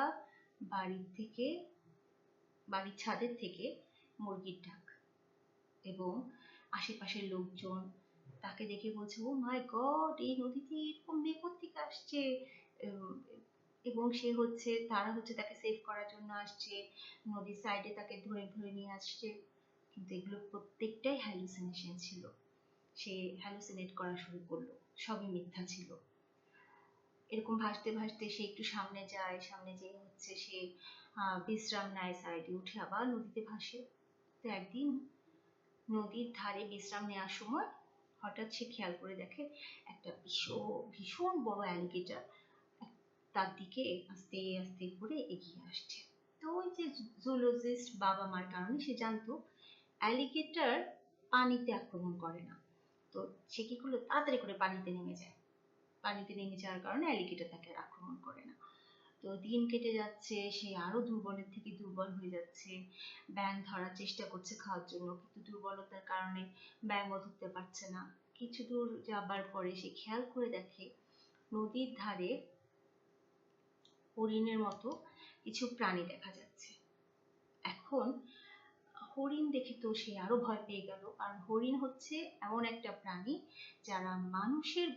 বাড়ির ছাদের থেকে মুরগির ডাক, এবং আশেপাশের লোকজন তাকে দেখে বলছে, ও মাই গড, এই নদীতে এরকম মেয়ে কোত্থেকে আসছে। এবং তারা তাকে সেভ করার জন্য আসছে, নদীর সাইডে তাকে ধরে ধরে নিয়ে আসছে। কিন্তু এগুলো প্রত্যেকটাই হ্যালুসিনেশন ছিল। সে হ্যালুসিনেট করা শুরু করলো, সবই মিথ্যা ছিল। এরকম ভাসতে ভাসতে সে একটু সামনে যায়, সামনে যেয়ে সে বিশ্রাম নেয়, সাইডে উঠে আবার নদীতে ভাসে। তো একদিন নদীর ধারে বিশ্রাম নেওয়ার সময় হঠাৎ সে খেয়াল করে দেখে একটা ভীষণ বড় অ্যালিগেটর তার দিকে আস্তে আস্তে করে এগিয়ে আসছে। তো ওই যে জুলজিস্ট বাবা মার কারণে সে জানতো অ্যালিগেটর পানিতে আক্রমণ করে না। তো সে কি করলো, তাড়াতাড়ি করে পানিতে নেমে যায়। পানিতে নেমে যাওয়ার কারণে অ্যালিগেটর তাকে আর আক্রমণ করে না। তো দিন কেটে যাচ্ছে, সে আরো দুর্বলের থেকে দুর্বল হয়ে যাচ্ছে। ব্যাঙ ধরার চেষ্টা করছে খাওয়ার জন্য, কিন্তু দুর্বলতার কারণে ব্যাঙও ধরতে পারছে না। কিছু দূর যাবার পরে সে খেয়াল করে দেখে নদীর ধারে হরিণের মতো কিছু প্রাণী দেখা যাচ্ছে। এখন হরিণ দেখে তো সে আরো ভয় পেয়ে গেল, কারণ হরিণ হচ্ছে এমন একটা প্রাণী যারা মানুষের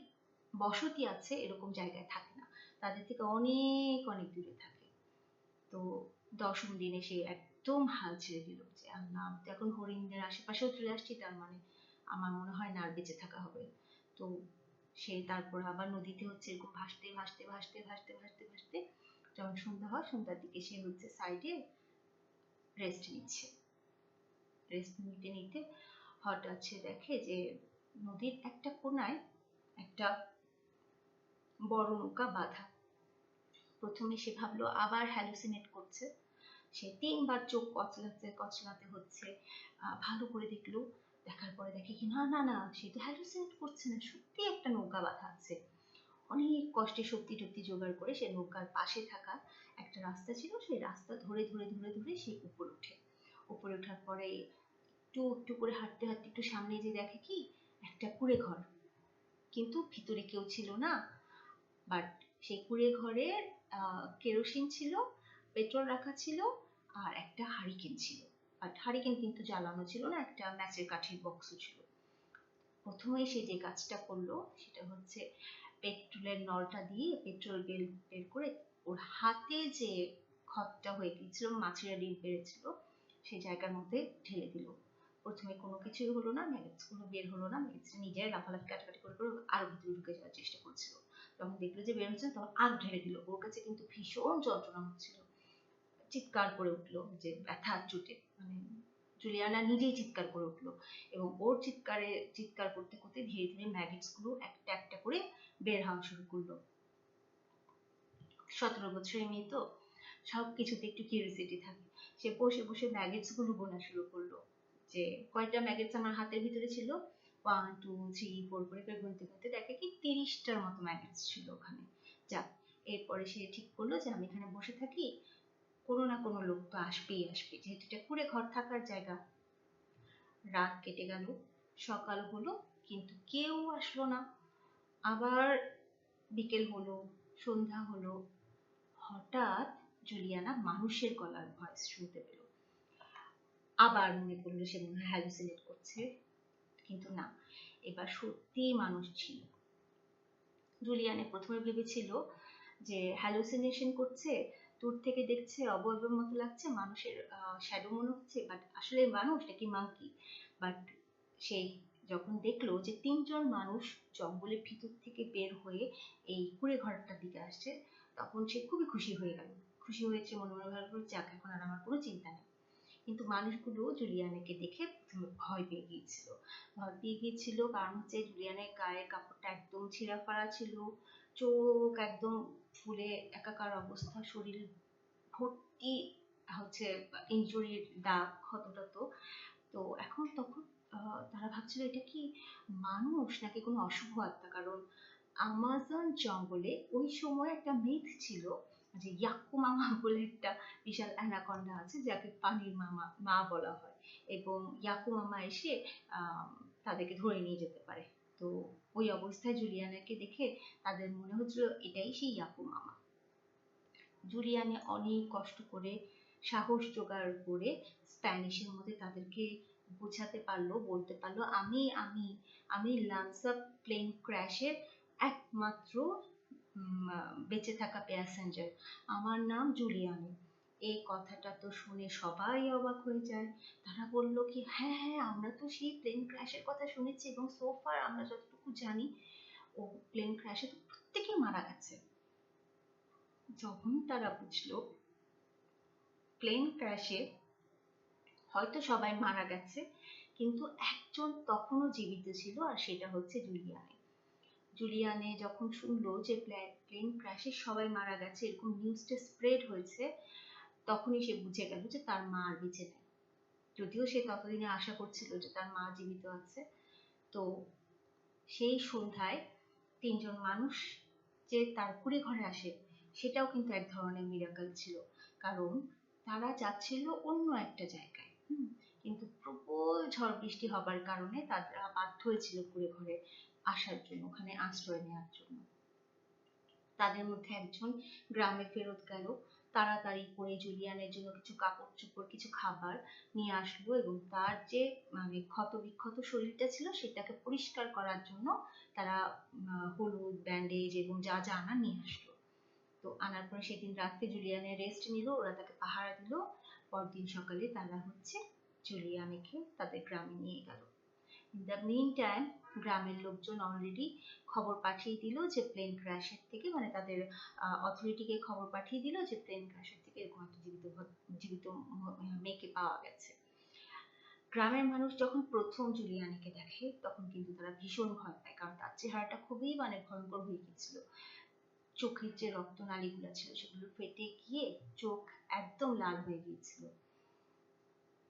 বসতি আছে এরকম জায়গায় থাকে না, তাদের থেকে অনেক অনেক দূরে থাকে। তো দশম দিনে সে একদম হাল ছেড়ে দিল যে আল্লাহ, আমি তো এখন হরিণদের আশেপাশেও চলে আসছি, তার মানে আমার মনে হয় না আর বেঁচে থাকা হবে। তো সে তারপর আবার নদীতে এরকম ভাসতে ভাসতে ভাসতে ভাসতে ভাসতে ভাসতে যখন সন্ধ্যা হয়, সন্ধ্যার দিকে সে সাইডে রেস্ট নিচ্ছে। রেস্ট নিতে নিতে হঠাৎ সে দেখে যে নদীর একটা কোনায় একটা বড় নৌকা বাঁধা। প্রথমে সে ভাবলো আবার হ্যালুসিনেট করছে। সে 3 বার চোখ কচলাতে কচলাতে হচ্ছে, ভালো করে দেখলো। দেখার পরে দেখে কি না না না, সে তো হ্যালুসিনেট করছে না, সত্যি একটা নৌকা বাঁধা আছে। অনেক কষ্টে শক্তি টক্তি জোগাড় করে সে নৌকার পাশে থাকা একটা রাস্তা ছিল, সেই রাস্তা ধরে ধরে ধরে ধরে সে উপরে ওঠে। উপরে ওঠার পরে একটু একটু করে হাঁটতে হাঁটতে একটু সামনে যে দেখে কি একটা কুঁড়ে ঘর, কিন্তু ভিতরে কেউ ছিল না। বাট সেই কুঁড়ে ঘরে কেরোসিন ছিল, পেট্রোল রাখা ছিল, আর একটা হারিকেন ছিল। বাট হারিকেন কিন্তু জ্বালানো ছিল না, একটা ম্যাচের কাঠির বক্স ছিল। প্রথমে সে যে কাজটা করলো সেটা হচ্ছে পেট্রোলের নলটা দিয়ে পেট্রোল বের করে ওর হাতে যে ক্ষতটা হয়ে গিয়েছিল, মাছিরা ডিম পেড়েছিল, সেই জায়গার মধ্যে ঢেলে দিল। প্রথমে কোনো কিছুই হলো না, ম্যাগেটস গুলো বের হলো না, ম্যাগেটস নিজেই লাফালাফি কাটাকাটি করে করে আরো ভিতরে ঢুকে যাওয়ার চেষ্টা করছিল। যখন দেখলো যে বের হচ্ছে, তখন আগ ঢেলে দিল। ওর কাছে কিন্তু ভীষণ যন্ত্রণা হচ্ছিল, চিৎকার করে উঠলো যে ব্যথার চোটে, মানে জুলিয়ানা নিজেই চিৎকার করে উঠলো। এবং ওর চিৎকার করতে করতে ধীরে ধীরে ম্যাগেটস গুলো একটা একটা করে বের হওয়া শুরু করলো। 17 বছরের মেয়ে তো, সবকিছুতে একটু কিউরিওসিটি থাকে। সে বসে বসে ম্যাগেটস গুলো গোনা শুরু করলো যে কয়টা ম্যাগেটস আমার হাতের ভিতরে ছিল। 1 2 3 4 করে গুনতে গুনতে দেখে কি 30টার মতো ম্যাগেটস ছিল ওখানে। যাক, এরপরে সে ঠিক করলো যে আমি এখানে বসে থাকি, কোনো না কোনো লোক তো আসবেই আসবে, যেহেতু এটা কুঁড়ে ঘর থাকার জায়গা। রাত কেটে গেল, সকাল হলো, কিন্তু কেউ আসলো না। আবার বিকেল হলো, সন্ধ্যা হলো, হঠাৎ জুলিয়ানা মানুষের গলার ভয়েস শুনতে পেল। আবার মনে করলো সে মনে হয় হ্যালুসিনেট করছে, কিন্তু না, এবার সত্যিই মানুষ ছিল। জুলিয়ানা প্রথমে ভেবেছিল যে হ্যালুসিনেশন করছে, দূর থেকে দেখছে অবয়বের মতো লাগছে, মানুষের শ্যাডো মনে হচ্ছে, বাট আসলে মানুষ নাকি মাংকি। বাট সে যখন দেখলো যে 3জন মানুষ জঙ্গলের ভিতর থেকে বের হয়ে এই কুঁড়ে ঘরটার দিকে আসছে, তখন সে খুবই খুশি হয়ে গেল। খুশি হয়েছে, মনে মনে ভালো করে, যাক এখন আর আমার কোনো চিন্তা নেই। কিন্তু মানুষগুলো জুলিয়ানাকে দেখে প্রথমে ভয় পেয়ে গিয়েছিল, কারণ হচ্ছে জুলিয়ানের গায়ের কাপড়টা একদম ছিঁড়া ফাড়া ছিল, চোখ একদম ফুলে একাকার অবস্থা, শরীর ভর্তি ইনজুরির দাগ, ক্ষতটত। তো এখন তখন তারা ভাবছিল এটা কি মানুষ নাকি কোনো অশুভ আত্মা, কারণ আমাজন জঙ্গলে ওই সময় একটা মিথ ছিল যে ইয়াক্কু মামা বলে একটা বিশাল অ্যানাকন্ডা আছে যাকে পানির মা বলা হয়, এবং ইয়াক্কু মামা এসে তাদেরকে ধরে নিয়ে যেতে পারে। তো ওই অবস্থায় জুলিয়ানাকে দেখে তাদের মনে হচ্ছিল এটাই সেই ইয়াক্কু মামা। জুলিয়ানে অনেক কষ্ট করে সাহস জোগাড় করে স্প্যানিশের মধ্যে তাদেরকে বোঝাতে পারলো, বলতে পারলো আমি আমি আমি লান্সা প্লেন ক্র্যাশের একমাত্র বেঁচে থাকা প্যাসেঞ্জার, আমার নাম জুলিয়ানে। এই কথাটা তো শুনে সবাই অবাক হয়ে যায়। তারা বলল কি হ্যাঁ হ্যাঁ, আমরা তো সেই প্লেন ক্র্যাশের কথা শুনেছি, এবং সোফার আমরা যতটুকু জানি ও প্লেন ক্র্যাশে তো প্রত্যেকেই মারা গেছে। যখন তারা বুঝলো প্লেন ক্র্যাশে হয়তো সবাই মারা গেছে, কিন্তু একজন তখনও জীবিত ছিল, আর সেটা হচ্ছে জুলিয়ানে। জুলিয়ানে যখন শুনলো যে প্লেন ক্র্যাশে সবাই মারা গেছে, এরকম নিউজটা স্প্রেড হয়েছে, তখনই সে বুঝে গেল যে তার মা আর বেঁচে নেই। যদিও সে ততদিনে আশা করছিল যে তার মা জীবিত আছে। তো সেই সন্ধ্যায় তিনজন মানুষ যে তার কুড়ে ঘরে আসে, সেটাও কিন্তু এক ধরনের মিরাকল ছিল, কারণ তারা যাচ্ছিল অন্য একটা জায়গায়, কিন্তু প্রবল ঝড় বৃষ্টি হবার কারণে তারা বাধ্য হয়েছিল কুড়ে ঘরে আসার জন্য, ওখানে আশ্রয় নেওয়ার জন্য। তাদের মধ্যে একজন গ্রামে ফেরত গেল, তাড়াতাড়ি করে জুলিয়ানের জন্য কিছু কাপড় চোপড় কিছু খাবার নিয়ে আসলো, এবং তার যে মানে ক্ষত বিক্ষত শরীরটা ছিল সেটাকে পরিষ্কার করার জন্য তারা হলুদ ব্যান্ডেজ এবং যা যা আনা নিয়ে আসলো। তো আনার পরে সেদিন রাত্রে জুলিয়ানের রেস্ট নিল, ওরা তাকে পাহারা দিল। পরদিন সকালে তারা হচ্ছে জুলিয়ানকে তাদের গ্রামে নিয়ে গেল। ইন দ্য মিন টাইম গ্রামের লোকজন অলরেডি খবর পাঠিয়ে দিল যে প্লেন ক্র্যাশের থেকে, মানে তাদের অথরিটিকে খবর পাঠিয়ে দিল যে প্লেন ক্র্যাশের থেকে এরকম একটা জীবিত মেয়েকে পাওয়া গেছে। গ্রামের মানুষ যখন প্রথম জুলিয়ানকে দেখে তখন কিন্তু তারা ভীষণ ভয় পায়, কারণ তার চেহারাটা খুবই মানে ভয়ঙ্কর হয়ে গেছিল। চোখের যে রক্তনালীগুলো ছিল সেগুলো ফেটে গিয়ে চোখ একদম লাল হয়ে গিয়েছিল।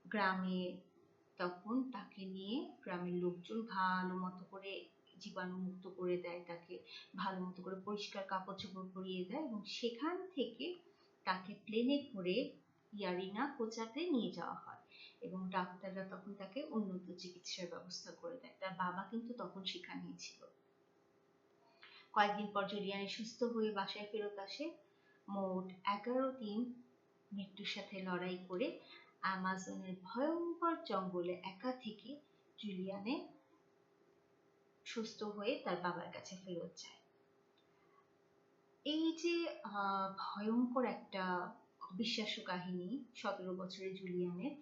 গ্রামে তখন তাকে নিয়ে গ্রামের লোকজন ভালো মতো করে জীবাণুমুক্ত করে দেয়, তাকে ভালো মতো করে পরিষ্কার কাপড় চোপড় পরিয়ে দেয়, এবং সেখান থেকে তাকে প্লেনে করে ইয়ারিনা কোচাতে নিয়ে যাওয়া হয়, এবং ডাক্তাররা তখন তাকে উন্নত চিকিৎসার ব্যবস্থা করে দেয়। তার বাবা কিন্তু তখন সেখানেই ছিল। কয়েকদিন পর জুলিয়ানি সুস্থ হয়ে বাসায় ফেরত আসে। মোট 11 দিন মৃত্যুর সাথে লড়াই করে অ্যামাজনের ভয়ঙ্কর জঙ্গলে একা থেকে জুলিয়ানে সুস্থ হয়ে তার বাবার কাছে ফেরত যায়। এই যে ভয়ঙ্কর একটা অবিশ্বাস্য কাহিনী 17 বছরের জুলিয়ানের,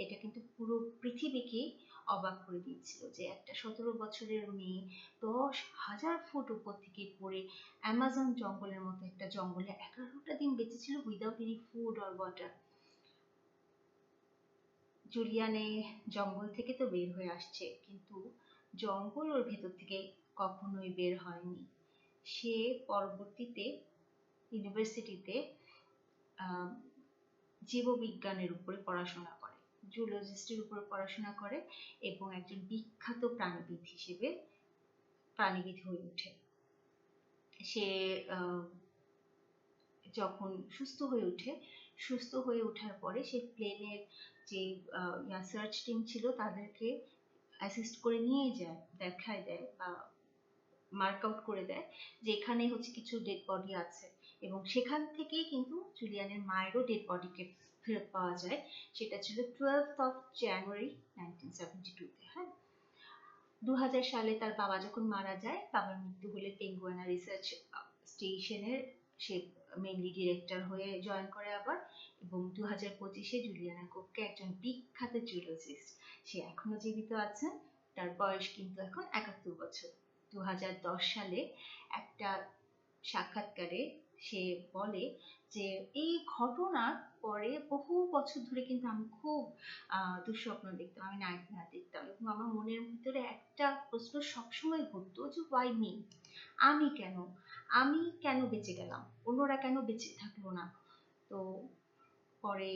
এটা কিন্তু পুরো পৃথিবীকে অবাক করে দিয়েছিল যে একটা 17 বছরের মেয়ে 10,000 ফুট উপর থেকে পড়ে অ্যামাজন জঙ্গলের মতো একটা জঙ্গলে 11টা দিন বেঁচে ছিল without any food or water. জুলিয়ানে জঙ্গল থেকে তো বের হয়ে আসছে, কিন্তু জঙ্গল ওর ভেতর থেকে কখনোই বের হয়নি। সে পরবর্তীতে ইউনিভার্সিটিতে জীববিজ্ঞানের উপরে পড়াশোনা করে, জুলজিস্টের উপরে পড়াশোনা করে, এবং একজন বিখ্যাত প্রাণীবিদ হিসেবে প্রাণীবিদ হয়ে ওঠে। সে যখন সুস্থ হয়ে ওঠার পরে সে প্লেনের যে সার্চ টিম ছিল তাদেরকে অ্যাসিস্ট করে নিয়ে যায়, দেখায় দেয় বা মার্ক আউট করে দেয় যে এখানে হচ্ছে কিছু ডেড বডি আছে, এবং সেখান থেকেই কিন্তু জুলিয়ানের মায়েরও ডেড বডিকে ফেরত পাওয়া যায়। সেটা ছিল 12th জানুয়ারি 1972-তে। হ্যাঁ, 2000 সালে তার বাবা যখন মারা যায়, বাবার মৃত্যু হলে পেঙ্গুয়ানা রিসার্চ স্টেশনের সে মেইনলি ডিরেক্টর হয়ে জয়েন করে আবার, এবং 2025-এ জুলিয়ানা কোককে একজন বিখ্যাত জুলজিস্ট, সে এখনো জীবিত আছেন। তার বয়স কিন্তু এখন 71 বছর। 2010 সালে একটা সাক্ষাৎকারে সে বলে যে এই ঘটনার পরে বহু বছর ধরে কিন্তু আমি খুব দুঃস্বপ্ন দেখতাম, আমি নাইটমেয়ার দেখতাম, এবং আমার মনের ভিতরে একটা প্রশ্ন সবসময় ঘুরতো যে ওয়াই মি, আমি কেন বেঁচে গেলাম, অন্যরা কেন বেঁচে থাকলো না। তো পরে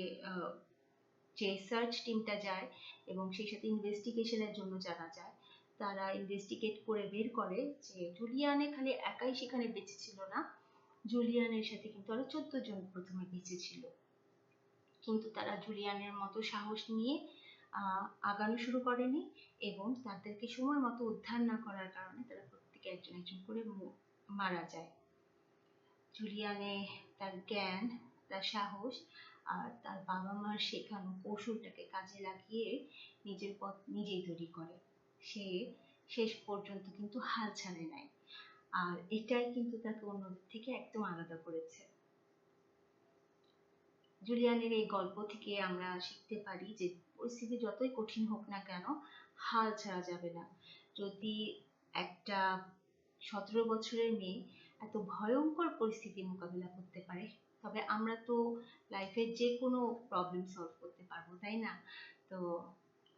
যে সার্চ টিমটা যায় এবং সেই সাথে ইনভেস্টিগেশনের জন্য যারা যায়, তারা ইনভেস্টিগেট করে বের করে যে জুলিয়ানে খালি একাই সেখানে বেঁচে ছিল না, জুলিয়ানের সাথে কিন্তু আরো 14 জন প্রথমে বেঁচে ছিল, কিন্তু তারা জুলিয়ানের মতো সাহস নিয়ে আগানো শুরু করেনি এবং তাদেরকে সময় মতো উদ্ধার না করার কারণে তারা প্রত্যেকে একজন একজন করে মারা যায়। জুলিয়ানে তার জ্ঞান, তার সাহস আর তার বাবা মার শেখানো কৌশলটাকে কাজে লাগিয়ে নিজের পথ নিজেই তৈরি করে। সে শেষ পর্যন্ত কিন্তু হাল ছাড়ে নাই, আর এটাই কিন্তু তাকে অন্যদের থেকে একদম আলাদা করেছে। জুলিয়ানের এই গল্প থেকে আমরা শিখতে পারি যে পরিস্থিতি যতই কঠিন হোক না কেন, হাল ছাড়া যাবে না। যদি একটা 17 বছরের মেয়ে এত ভয়ঙ্কর পরিস্থিতি মোকাবিলা করতে পারে, তবে আমরা তো লাইফের যে কোনো প্রবলেম সলভ করতে পারবো, তাই না? তো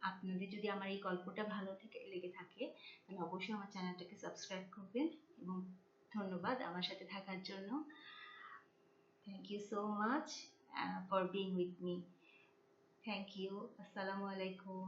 আপনাদের যদি আমার এই গল্পটা ভালো লেগে থাকে, তাহলে অবশ্যই আমার চ্যানেলটাকে সাবস্ক্রাইব করবেন এবং ধন্যবাদ আমার সাথে থাকার জন্য। Thank you so much for being with me. Thank you. Assalamu alaikum.